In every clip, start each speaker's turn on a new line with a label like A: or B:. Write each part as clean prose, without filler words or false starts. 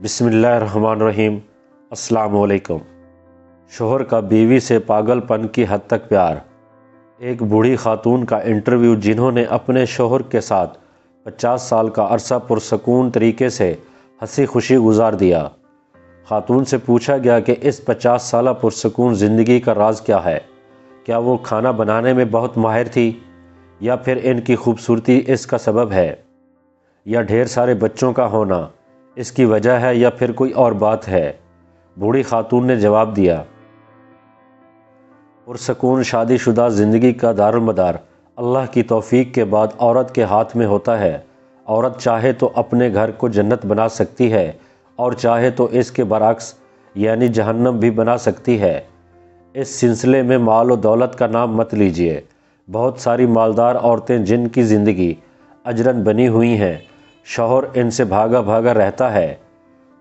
A: بسم اللہ الرحمن الرحیم۔ السلام علیکم۔ شوہر کا بیوی سے پاگل پن کی حد تک پیار۔ ایک بوڑھی خاتون کا انٹرویو جنہوں نے اپنے شوہر کے ساتھ 50 سال کا عرصہ پرسکون طریقے سے ہنسی خوشی گزار دیا۔ خاتون سے پوچھا گیا کہ اس 50 سالہ پرسکون زندگی کا راز کیا ہے؟ کیا وہ کھانا بنانے میں بہت ماہر تھی، یا پھر ان کی خوبصورتی اس کا سبب ہے، یا ڈھیر سارے بچوں کا ہونا اس کی وجہ ہے، یا پھر کوئی اور بات ہے؟ بوڑھی خاتون نے جواب دیا، پرسکون شادی شدہ زندگی کا دارالمدار اللہ کی توفیق کے بعد عورت کے ہاتھ میں ہوتا ہے۔ عورت چاہے تو اپنے گھر کو جنت بنا سکتی ہے، اور چاہے تو اس کے برعکس یعنی جہنم بھی بنا سکتی ہے۔ اس سلسلے میں مال و دولت کا نام مت لیجئے۔ بہت ساری مالدار عورتیں جن کی زندگی اجرن بنی ہوئی ہیں، شوہر ان سے بھاگا بھاگا رہتا ہے۔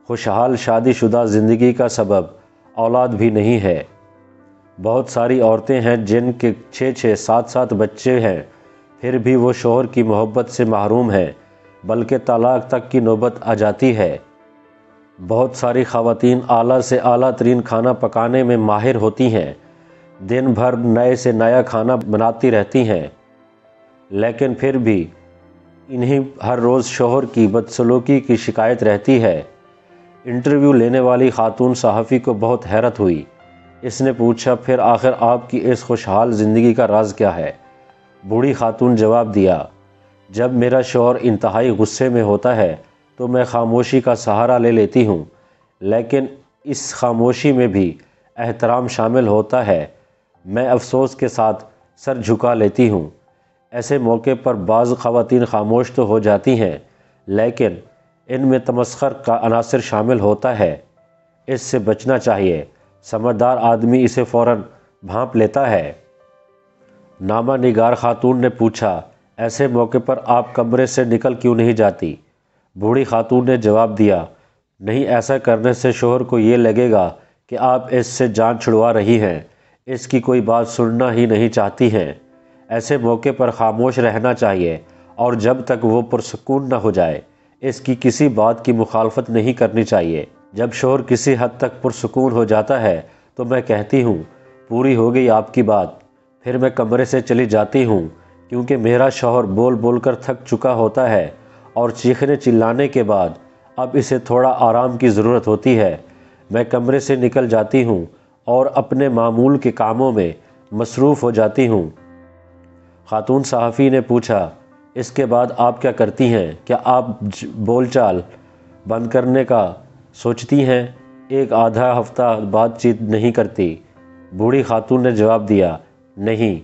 A: خوشحال شادی شدہ زندگی کا سبب اولاد بھی نہیں ہے۔ بہت ساری عورتیں ہیں جن کے 6 7 بچے ہیں، پھر بھی وہ شوہر کی محبت سے محروم ہیں، بلکہ طلاق تک کی نوبت آ جاتی ہے۔ بہت ساری خواتین اعلیٰ سے اعلیٰ ترین کھانا پکانے میں ماہر ہوتی ہیں، دن بھر نئے سے نیا کھانا بناتی رہتی ہیں، لیکن پھر بھی انہیں ہر روز شوہر کی بدسلوکی کی شکایت رہتی ہے۔ انٹرویو لینے والی خاتون صحافی کو بہت حیرت ہوئی۔ اس نے پوچھا، پھر آخر آپ کی اس خوشحال زندگی کا راز کیا ہے؟ بوڑھی خاتون جواب دیا، جب میرا شوہر انتہائی غصے میں ہوتا ہے تو میں خاموشی کا سہارا لے لیتی ہوں، لیکن اس خاموشی میں بھی احترام شامل ہوتا ہے۔ میں افسوس کے ساتھ سر جھکا لیتی ہوں۔ ایسے موقع پر بعض خواتین خاموش تو ہو جاتی ہیں، لیکن ان میں تمسخر کا عنصر شامل ہوتا ہے۔ اس سے بچنا چاہیے۔ سمجھدار آدمی اسے فوراً بھانپ لیتا ہے۔ نامہ نگار خاتون نے پوچھا، ایسے موقع پر آپ کمرے سے نکل کیوں نہیں جاتی؟ بوڑھی خاتون نے جواب دیا، نہیں، ایسا کرنے سے شوہر کو یہ لگے گا کہ آپ اس سے جان چھڑوا رہی ہیں، اس کی کوئی بات سننا ہی نہیں چاہتی ہیں۔ ایسے موقع پر خاموش رہنا چاہیے، اور جب تک وہ پرسکون نہ ہو جائے اس کی کسی بات کی مخالفت نہیں کرنی چاہیے۔ جب شوہر کسی حد تک پرسکون ہو جاتا ہے تو میں کہتی ہوں، پوری ہو گئی آپ کی بات، پھر میں کمرے سے چلی جاتی ہوں، کیونکہ میرا شوہر بول بول کر تھک چکا ہوتا ہے، اور چیخنے چلانے کے بعد اب اسے تھوڑا آرام کی ضرورت ہوتی ہے۔ میں کمرے سے نکل جاتی ہوں اور اپنے معمول کے کاموں میں مصروف ہو جاتی ہوں۔ خاتون صحافی نے پوچھا، اس کے بعد آپ کیا کرتی ہیں؟ کیا آپ بول چال بند کرنے کا سوچتی ہیں؟ ایک آدھا ہفتہ بات چیت نہیں کرتی؟ بوڑھی خاتون نے جواب دیا، نہیں،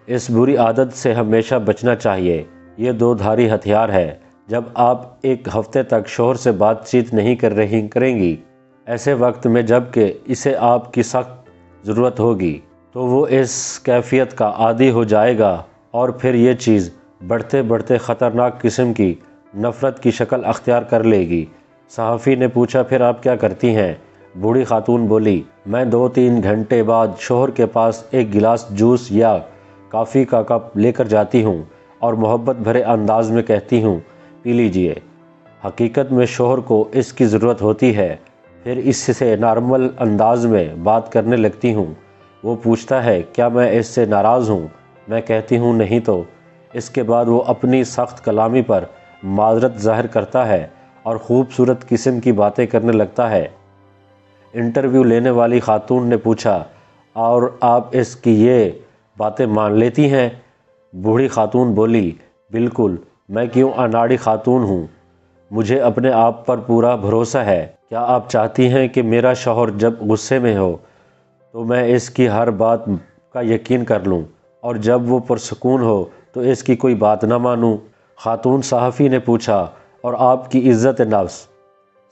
A: اس بری عادت سے ہمیشہ بچنا چاہیے۔ یہ دو دھاری ہتھیار ہے۔ جب آپ ایک ہفتے تک شوہر سے بات چیت نہیں کریں گی، ایسے وقت میں جب کہ اسے آپ کی سخت ضرورت ہوگی، تو وہ اس کیفیت کا عادی ہو جائے گا، اور پھر یہ چیز بڑھتے بڑھتے خطرناک قسم کی نفرت کی شکل اختیار کر لے گی۔ صحافی نے پوچھا، پھر آپ کیا کرتی ہیں؟ بوڑھی خاتون بولی، میں 2-3 گھنٹے بعد شوہر کے پاس ایک گلاس جوس یا کافی کا کپ لے کر جاتی ہوں، اور محبت بھرے انداز میں کہتی ہوں، پی لیجئے۔ حقیقت میں شوہر کو اس کی ضرورت ہوتی ہے۔ پھر اس سے نارمل انداز میں بات کرنے لگتی ہوں۔ وہ پوچھتا ہے، کیا میں اس سے ناراض ہوں؟ میں کہتی ہوں، نہیں تو۔ اس کے بعد وہ اپنی سخت کلامی پر معذرت ظاہر کرتا ہے اور خوبصورت قسم کی باتیں کرنے لگتا ہے۔ انٹرویو لینے والی خاتون نے پوچھا، اور آپ اس کی یہ باتیں مان لیتی ہیں؟ بوڑھی خاتون بولی، بالکل، میں کیوں اناڑی خاتون ہوں، مجھے اپنے آپ پر پورا بھروسہ ہے۔ کیا آپ چاہتی ہیں کہ میرا شوہر جب غصے میں ہو تو میں اس کی ہر بات کا یقین کر لوں، اور جب وہ پرسکون ہو تو اس کی کوئی بات نہ مانوں؟ خاتون صحافی نے پوچھا، اور آپ کی عزت نفس،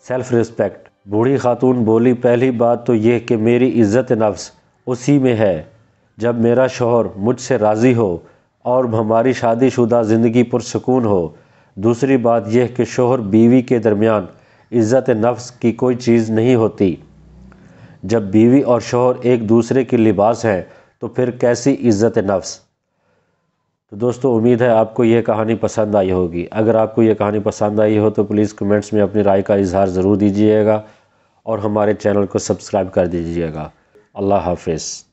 A: سیلف ریسپیکٹ؟ بوڑھی خاتون بولی، پہلی بات تو یہ کہ میری عزت نفس اسی میں ہے جب میرا شوہر مجھ سے راضی ہو اور ہماری شادی شدہ زندگی پرسکون ہو۔ دوسری بات یہ کہ شوہر بیوی کے درمیان عزت نفس کی کوئی چیز نہیں ہوتی۔ جب بیوی اور شوہر ایک دوسرے کے لباس ہیں تو پھر کیسی عزت نفس؟ تو دوستو امید ہے آپ کو یہ کہانی پسند آئی ہوگی۔ اگر آپ کو یہ کہانی پسند آئی ہو تو پلیز کمنٹس میں اپنی رائے کا اظہار ضرور دیجیے گا اور ہمارے چینل کو سبسکرائب کر دیجیے گا۔ اللہ حافظ۔